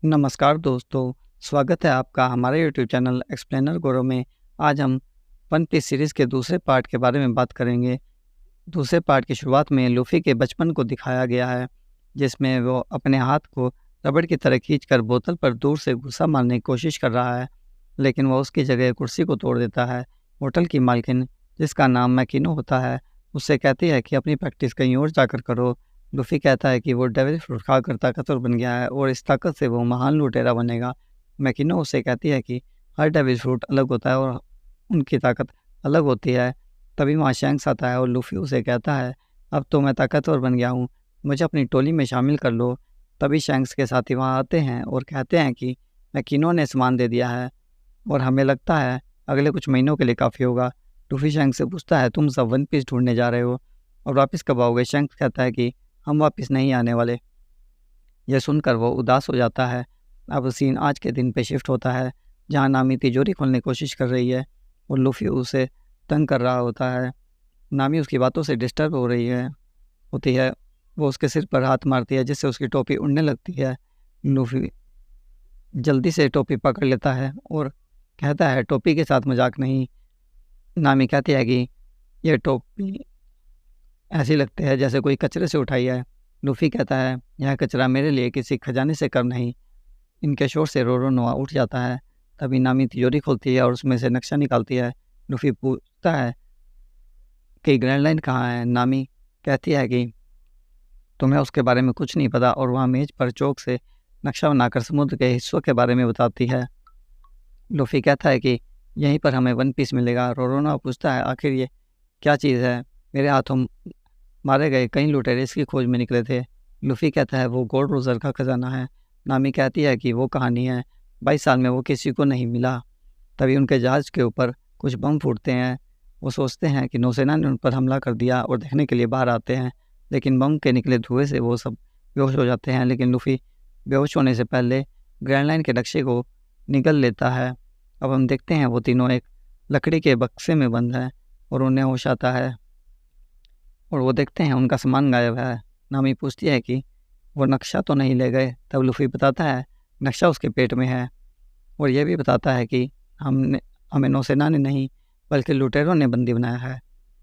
नमस्कार दोस्तों, स्वागत है आपका हमारे यूट्यूब चैनल एक्सप्लेनर गुरु में। आज हम वन पीस सीरीज़ के दूसरे पार्ट के बारे में बात करेंगे। दूसरे पार्ट की शुरुआत में लूफ़ी के बचपन को दिखाया गया है, जिसमें वो अपने हाथ को रबड़ की तरह खींचकर बोतल पर दूर से घुसा मारने की कोशिश कर रहा है, लेकिन वह उसकी जगह कुर्सी को तोड़ देता है। होटल की मालकिन, जिसका नाम मैकिनो होता है, उससे कहती है कि अपनी प्रैक्टिस कहीं और जाकर करो। लूफ़ी कहता है कि वो डेविल फ्रूट खाकर ताकतवर बन गया है और इस ताकत से वो महान लुटेरा बनेगा। मैकिनो उससे कहती है कि हर डेविल फ्रूट अलग होता है और उनकी ताकत अलग होती है। तभी वहाँ शैंक्स आता है और लूफ़ी उसे कहता है, अब तो मैं ताकतवर बन गया हूँ, मुझे अपनी टोली में शामिल कर लो। तभी शैंक्स के साथी वहाँ आते हैं और कहते हैं कि मैकिनो ने सामान दे दिया है और हमें लगता है अगले कुछ महीनों के लिए काफ़ी होगा। लूफ़ी शैंक्स से पूछता है, तुम सब वन पीस ढूंढने जा रहे हो और वापस कब आओगे? शैंक्स कहता है कि हम वापस नहीं आने वाले। यह सुनकर वो उदास हो जाता है। अब सीन आज के दिन पे शिफ्ट होता है, जहाँ नामी तिजोरी खोलने की कोशिश कर रही है और लूफ़ी उसे तंग कर रहा होता है। नामी उसकी बातों से डिस्टर्ब हो रही है होती है। वो उसके सिर पर हाथ मारती है, जिससे उसकी टोपी उड़ने लगती है। लूफ़ी जल्दी से टोपी पकड़ लेता है और कहता है, टोपी के साथ मजाक नहीं। नामी कहती है कि यह टोपी ऐसी लगती है जैसे कोई कचरे से उठाई है। लूफ़ी कहता है, यह कचरा मेरे लिए किसी खजाने से कम नहीं। इनके शोर से रोरो नोआ उठ जाता है। तभी नामी तिजोरी खोलती है और उसमें से नक्शा निकालती है। लूफ़ी पूछता है कि ग्रैंड लाइन कहाँ है? नामी कहती है कि तुम्हें उसके बारे में कुछ नहीं पता और वहाँ मेज पर चौक से नक्शा बनाकर समुद्र के हिस्सों के बारे में बताती है। लूफ़ी कहता है कि यहीं पर हमें वन पीस मिलेगा। रोरोनोआ पूछता है, आखिर ये क्या चीज़ है? मेरे हाथों मारे गए कई लुटेरे इसकी खोज में निकले थे। लूफ़ी कहता है, वो गोल्ड रोज़र का खजाना है। नामी कहती है कि वो कहानी है, 22 साल में वो किसी को नहीं मिला। तभी उनके जहाज़ के ऊपर कुछ बम फूटते हैं। वो सोचते हैं कि नौसेना ने उन पर हमला कर दिया और देखने के लिए बाहर आते हैं, लेकिन बम के निकले धुएं से वो सब बेहोश हो जाते हैं। लेकिन लूफ़ी बेहोश होने से पहले ग्रैंड लाइन के नक्शे को निगल लेता है। अब हम देखते हैं वो तीनों एक लकड़ी के बक्से में बंद हैं और उन्हें होश आता है और वो देखते हैं उनका सामान गायब है। नामी पूछती है कि वो नक्शा तो नहीं ले गए? तब लूफ़ी बताता है, नक्शा उसके पेट में है और यह भी बताता है कि हमें नौसेना ने नहीं बल्कि लुटेरों ने बंदी बनाया है।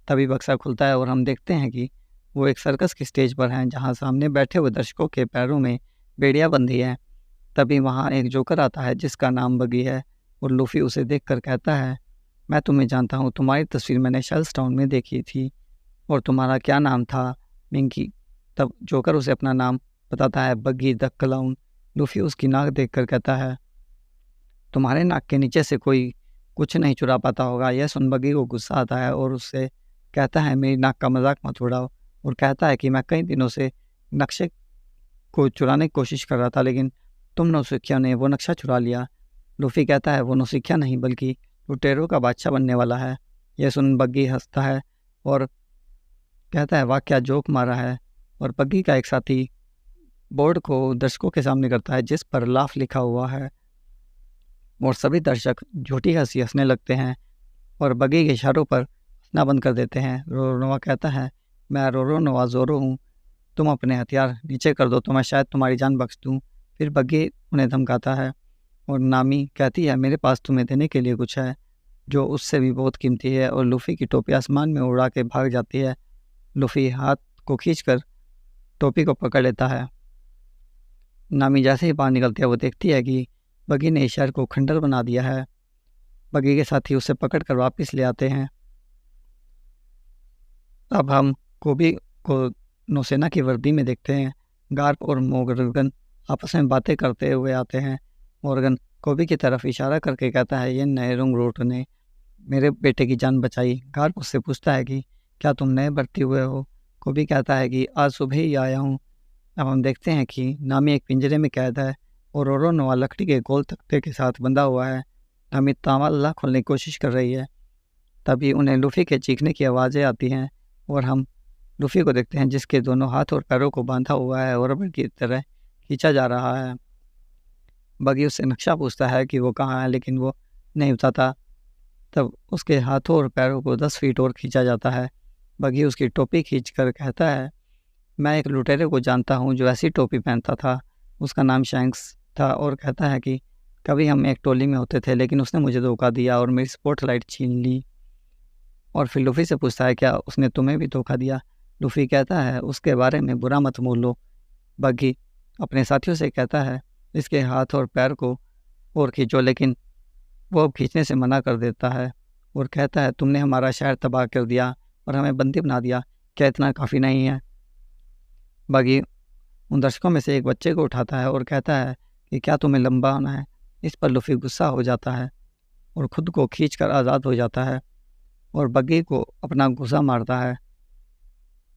तभी बक्सा खुलता है और हम देखते हैं कि वो एक सर्कस की स्टेज पर हैं, जहाँ सामने बैठे हुए दर्शकों के पैरों में बेड़ियाँ बंधी हैं। तभी वहाँ एक जोकर आता है जिसका नाम बगी है और लूफ़ी उसे देखकर कहता है, मैं तुम्हें जानता हूँ, तुम्हारी तस्वीर मैंने शेल्स टाउन में देखी थी और तुम्हारा क्या नाम था? मिंकी। तब जोकर उसे अपना नाम बताता है, बग्गी द क्लाउन। लूफ़ी उसकी नाक देखकर कहता है, तुम्हारे नाक के नीचे से कोई कुछ नहीं चुरा पाता होगा। यह सुन बग्गी को गुस्सा आता है और उससे कहता है, मेरी नाक का मजाक मत उड़ाओ। और कहता है कि मैं कई दिनों से नक्शे को चुराने की कोशिश कर रहा था, लेकिन तुम नौसिखिया ने वो नक्शा चुरा लिया। लूफ़ी कहता है, वो नौसिखिया नहीं बल्कि लुटेरों का बादशाह बनने वाला है। यह सुन बग्गी हंसता है और कहता है, वाह क्या जोक मारा है। और बग्गी का एक साथी बोर्ड को दर्शकों के सामने करता है जिस पर लाफ लिखा हुआ है और सभी दर्शक झूठी हंसी हंसने लगते हैं और बग्गी के इशारों पर हंसना बंद कर देते हैं। रोरोनोआ कहता है, मैं रोरोनोआ ज़ोरो हूँ, तुम अपने हथियार नीचे कर दो तो मैं शायद तुम्हारी जान बख्श दूँ। फिर बग्गी उन्हें धमकाता है और नामी कहती है, मेरे पास तुम्हें देने के लिए कुछ है जो उससे भी बहुत कीमती है। और लूफ़ी की टोपी आसमान में उड़ा के भाग जाती है। लूफ़ी हाथ को खींचकर टोपी को पकड़ लेता है। नामी जैसे ही बाहर निकलती है वो देखती है कि बग्गी ने इस शहर को खंडर बना दिया है। बग्गी के साथी उसे पकड़कर वापस ले आते हैं। अब हम कोबी को नौसेना की वर्दी में देखते हैं। गार्प और मोर्गन आपस में बातें करते हुए आते हैं। मोर्गन कोबी की तरफ इशारा करके कहता है, ये नए रंग रूट ने मेरे बेटे की जान बचाई। गार्प उससे पूछता है कि क्या तुम नए भर्ती हुए हो? कोबी कहता है कि आज सुबह ही आया हूँ। अब हम देखते हैं कि नामी एक पिंजरे में कैद है और रोरोनोआ लकड़ी के गोल तख्ते के साथ बंधा हुआ है। नामी ताला खोलने की कोशिश कर रही है। तभी उन्हें लूफ़ी के चीखने की आवाज़ें आती हैं और हम लूफ़ी को देखते हैं जिसके दोनों हाथ और पैरों को बांधा हुआ है और रबड़ की तरह खींचा जा रहा है। बगी उससे नक्शा पूछता है कि वो कहाँ है, लेकिन वो नहीं बताता। तब उसके हाथों और पैरों को 10 फीट और खींचा जाता है। बगी उसकी टोपी खींचकर कहता है, मैं एक लुटेरे को जानता हूँ जो ऐसी टोपी पहनता था, उसका नाम शैंक्स था और कहता है कि कभी हम एक टोली में होते थे लेकिन उसने मुझे धोखा दिया और मेरी स्पॉटलाइट छीन ली। और फिर लूफी से पूछता है क्या उसने तुम्हें भी धोखा दिया। लूफी कहता है उसके बारे में बुरा मत बोलो। बग्गी अपने साथियों से कहता है इसके हाथ और पैर को और खींचो, लेकिन वो अब खींचने से मना कर देता है और कहता है तुमने हमारा शहर तबाह कर दिया और हमें बंदी बना दिया, क्या इतना काफ़ी नहीं है। बग्गी उन दर्शकों में से एक बच्चे को उठाता है और कहता है कि क्या तुम्हें लंबा होना है। इस पर लूफी गुस्सा हो जाता है और खुद को खींचकर आज़ाद हो जाता है और बग्गी को अपना गुस्सा मारता है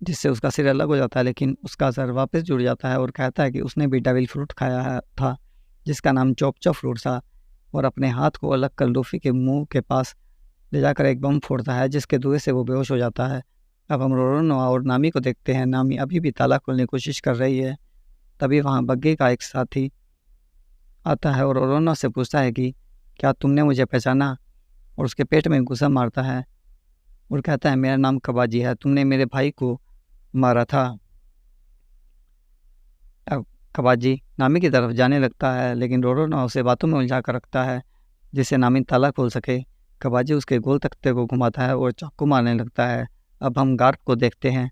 जिससे उसका सिर अलग हो जाता है, लेकिन उसका सर वापस जुड़ जाता है और कहता है कि उसने भी डेविल फ्रूट खाया है था जिसका नाम चोपचा फ्रूट था और अपने हाथ को अलग कर लूफी के मुंह के पास ले जाकर एक बम फोड़ता है जिसके धुएं से वो बेहोश हो जाता है। अब हम रोरोनोआ और नामी को देखते हैं। नामी अभी भी ताला खोलने की कोशिश कर रही है। तभी वहाँ बग्गी का एक साथी आता है और रोरोनोआ से पूछता है कि क्या तुमने मुझे पहचाना, और उसके पेट में घुसा मारता है और कहता है मेरा नाम कबाजी है, तुमने मेरे भाई को मारा था। अब कबाजी नामी की तरफ जाने लगता है लेकिन रोरोनोआ उसे बातों में उलझा कर रखता है जिससे नामी ताला खोल सके। कबाजी उसके गोल तख्ते को घुमाता है और चाकू मारने लगता है। अब हम गार्प को देखते हैं।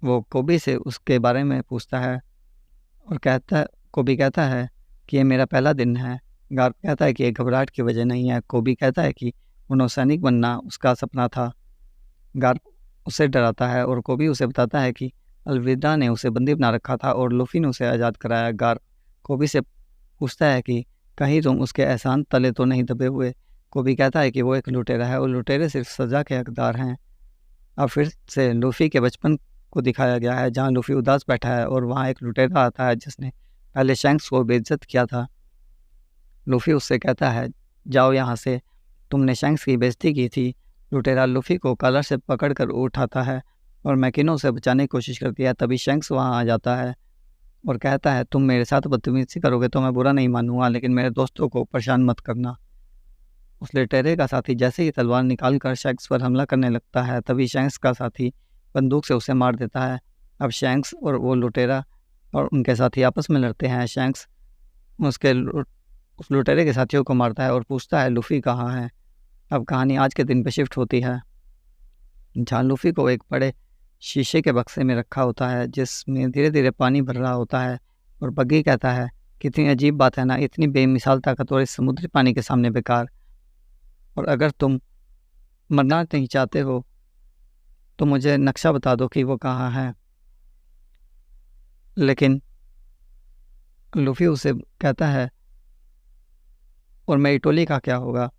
वो कोबी से उसके बारे में पूछता है और कोबी कहता है कि ये मेरा पहला दिन है। गार्प कहता है कि ये घबराहट की वजह नहीं है। कोबी कहता है कि वो नौसैनिक बनना उसका सपना था। गार्प उसे डराता है और कोबी उसे बताता है कि अलविदा ने उसे बंदी बना रखा था और लूफी ने उसे आज़ाद कराया। गार्प कोबी से पूछता है कि कहीं तुम उसके एहसान तले तो नहीं दबे हुए। कोबी कहता है कि वो एक लुटेरा है और लुटेरे सिर्फ सज़ा के हकदार हैं। अब फिर से लूफी के बचपन को दिखाया गया है जहाँ लूफी उदास बैठा है और वहाँ एक लुटेरा आता है जिसने पहले शैंक्स को बेइज्जत किया था। लूफी उससे कहता है जाओ यहाँ से, तुमने शैंक्स की बेइज्जती की थी। लुटेरा लूफी को कॉलर से पकड़कर उठाता है और मैकिनो से बचाने की कोशिश करती है। तभी शैंक्स वहाँ आ जाता है और कहता है तुम मेरे साथ बदतमीजी करोगे तो मैं बुरा नहीं मानूंगा, लेकिन मेरे दोस्तों को परेशान मत करना। उस लुटेरे का साथी जैसे ही तलवार निकाल कर शैंक्स पर हमला करने लगता है तभी शैंक्स का साथी बंदूक से उसे मार देता है। अब शैंक्स और वो लुटेरा और उनके साथी आपस में लड़ते हैं। शैंक्स उस लुटेरे के साथियों को मारता है और पूछता है लूफी कहाँ है। अब कहानी आज के दिन पे शिफ्ट होती है जहाँ लूफी को एक बड़े शीशे के बक्से में रखा होता है जिसमें धीरे धीरे पानी भर रहा होता है और बग्गी कहता है कितनी अजीब बात है ना, इतनी बेमिसाल ताकतवर इस समुद्री पानी के सामने बेकार। और अगर तुम मरना नहीं चाहते हो तो मुझे नक्शा बता दो कि वो कहाँ है। लेकिन लूफी उसे कहता है और मेरी टोली का क्या होगा।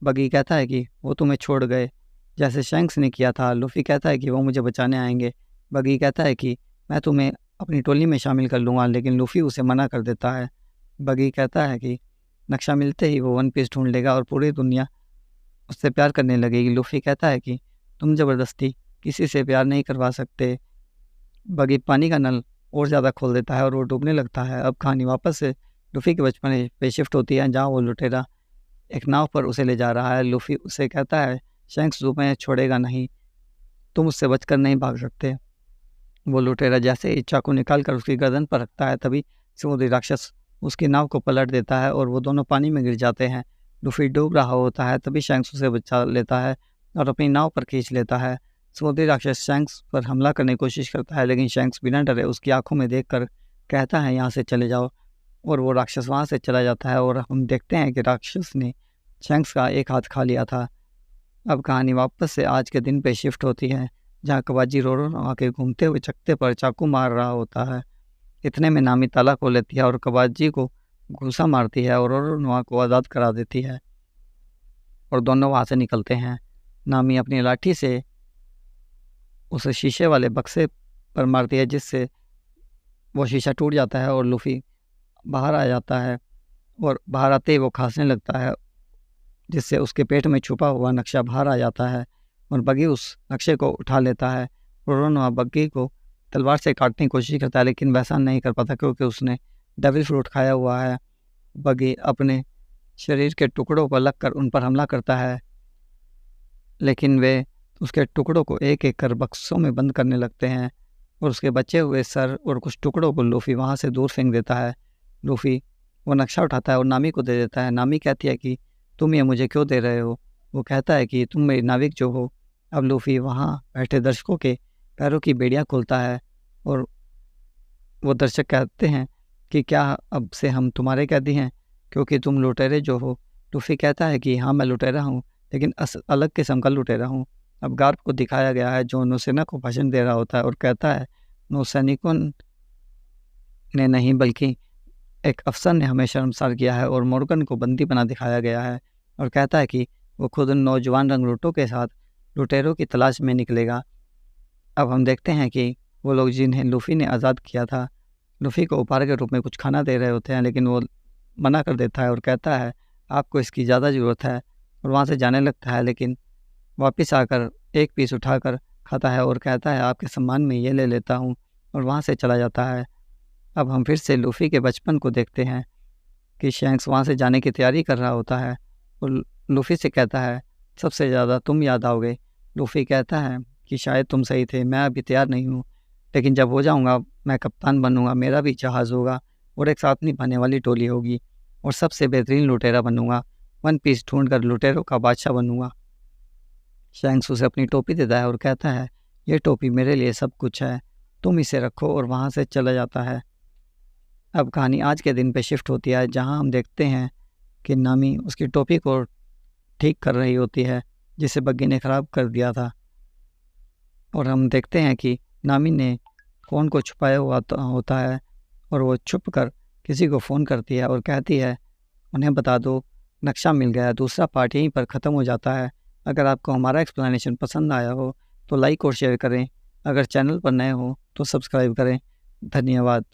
बग्गी कहता है कि वो तुम्हें छोड़ गए जैसे शैंक्स ने किया था। लूफी कहता है कि वो मुझे बचाने आएंगे। बग्गी कहता है कि मैं तुम्हें अपनी टोली में शामिल कर लूँगा, लेकिन लूफी उसे मना कर देता है। बग्गी कहता है कि नक्शा मिलते ही वो वन पीस ढूंढ लेगा और पूरी दुनिया उससे प्यार करने लगेगी। लूफी कहता है कि तुम ज़बरदस्ती किसी से प्यार नहीं करवा सकते। बग्गी पानी का नल और ज़्यादा खोल देता है और वो डूबने लगता है। अब कहानी वापस से लूफी के बचपन पे शिफ्ट होती है जहाँ वो लुटेरा एक नाव पर उसे ले जा रहा है। लूफी उसे कहता है शैंक्स तुम्हें छोड़ेगा नहीं, तुम उससे बचकर नहीं भाग सकते। वो लुटेरा जैसे ही चाकू निकाल कर उसकी गर्दन पर रखता है तभी समुद्री राक्षस उसकी नाव को पलट देता है और वो दोनों पानी में गिर जाते हैं। लूफी डूब रहा होता है तभी शैंक्स उसे बचा लेता है और अपनी नाव पर खींच लेता है। समुद्री राक्षस शैंक्स पर हमला करने की कोशिश करता है लेकिन शैंक्स बिना डरे उसकी आंखों में देखकर कहता है यहाँ से चले जाओ, और वो राक्षस वहाँ से चला जाता है और हम देखते हैं कि राक्षस ने शैंक्स का एक हाथ खा लिया था। अब कहानी वापस से आज के दिन पे शिफ्ट होती है जहाँ कबाजी रोरोनोआ के घूमते हुए चकते पर चाकू मार रहा होता है। इतने में नामी ताला खोल लेती है और कबाजी को घूसा मारती है और रोरोनोआ को आज़ाद करा देती है और दोनों वहाँ से निकलते हैं। नामी अपनी लाठी से उस शीशे वाले बक्से पर मारती है जिससे वो शीशा टूट जाता है और लूफी बाहर आ जाता है और बाहर आते ही वो खांसने लगता है जिससे उसके पेट में छुपा हुआ नक्शा बाहर आ जाता है और बग्गी उस नक्शे को उठा लेता है। रोरोनोआ बग्गी को तलवार से काटने की कोशिश करता है लेकिन वैसा नहीं कर पाता क्योंकि उसने डेविल फ्रूट खाया हुआ है। बग्गी अपने शरीर के टुकड़ों पर लगकर उन पर हमला करता है लेकिन वे उसके टुकड़ों को एक एक कर बक्सों में बंद करने लगते हैं और उसके बचे हुए सर और कुछ टुकड़ों को लूफी वहाँ से दूर फेंक देता है। लूफ़ी वो नक्शा उठाता है और नामी को दे देता है। नामी कहती है कि तुम ये मुझे क्यों दे रहे हो? वो कहता है कि तुम मेरी नाविक जो हो। अब लूफ़ी वहाँ बैठे दर्शकों के पैरों की बेड़ियाँ खोलता है और वो दर्शक कहते हैं कि क्या अब से हम तुम्हारे कैदी हैं क्योंकि तुम लुटेरे जो हो? लूफ़ी कहता है कि हाँ, मैं लुटेरा हूँ, लेकिन अलग किस्म का लुटेरा हूँ। अब गार्प को दिखाया गया है जो नौसेना को भाषण दे रहा होता है और कहता है, नौसैनिकों ने नहीं बल्कि एक अफ़सर ने हमें शर्मसार किया है। और मॉर्गन को बंदी बना दिखाया गया है और कहता है कि वो खुद उन नौजवान रंगरूटों के साथ लुटेरों की तलाश में निकलेगा। अब हम देखते हैं कि वो लोग जिन्हें लूफ़ी ने आज़ाद किया था, लूफ़ी को उपहार के रूप में कुछ खाना दे रहे होते हैं, लेकिन वो मना कर देता है और कहता है आपको इसकी ज़्यादा ज़रूरत है, और वहाँ से जाने लगता है। लेकिन वापस आकर एक पीस उठाकर खाता है और कहता है आपके सम्मान में ये ले लेता हूँ, और वहाँ से चला जाता है। अब हम फिर से लूफ़ी के बचपन को देखते हैं कि शैंक्स वहाँ से जाने की तैयारी कर रहा होता है और लूफ़ी से कहता है सबसे ज़्यादा तुम याद आओगे। लूफ़ी कहता है कि शायद तुम सही थे, मैं अभी तैयार नहीं हूँ, लेकिन जब हो जाऊँगा मैं कप्तान बनूँगा, मेरा भी जहाज़ होगा और एक साथ निभाने वाली टोली होगी और सबसे बेहतरीन लुटेरा बनूँगा, वन पीस ढूंढ कर लुटेरों का बादशाह बनूँगा। शैंक्स उसे अपनी टोपी देता है और कहता है ये टोपी मेरे लिए सब कुछ है, तुम इसे रखो, और वहाँ से चला जाता है। अब कहानी आज के दिन पे शिफ्ट होती है जहाँ हम देखते हैं कि नामी उसकी टोपी को ठीक कर रही होती है जिसे बग्गी ने ख़राब कर दिया था, और हम देखते हैं कि नामी ने फ़ोन को छुपाया हुआ होता है और वो छुप कर किसी को फ़ोन करती है और कहती है उन्हें बता दो नक्शा मिल गया। दूसरा पार्ट यहीं पर ख़त्म हो जाता है। अगर आपको हमारा एक्सप्लेनेशन पसंद आया हो तो लाइक और शेयर करें। अगर चैनल पर नए हो तो सब्सक्राइब करें। धन्यवाद।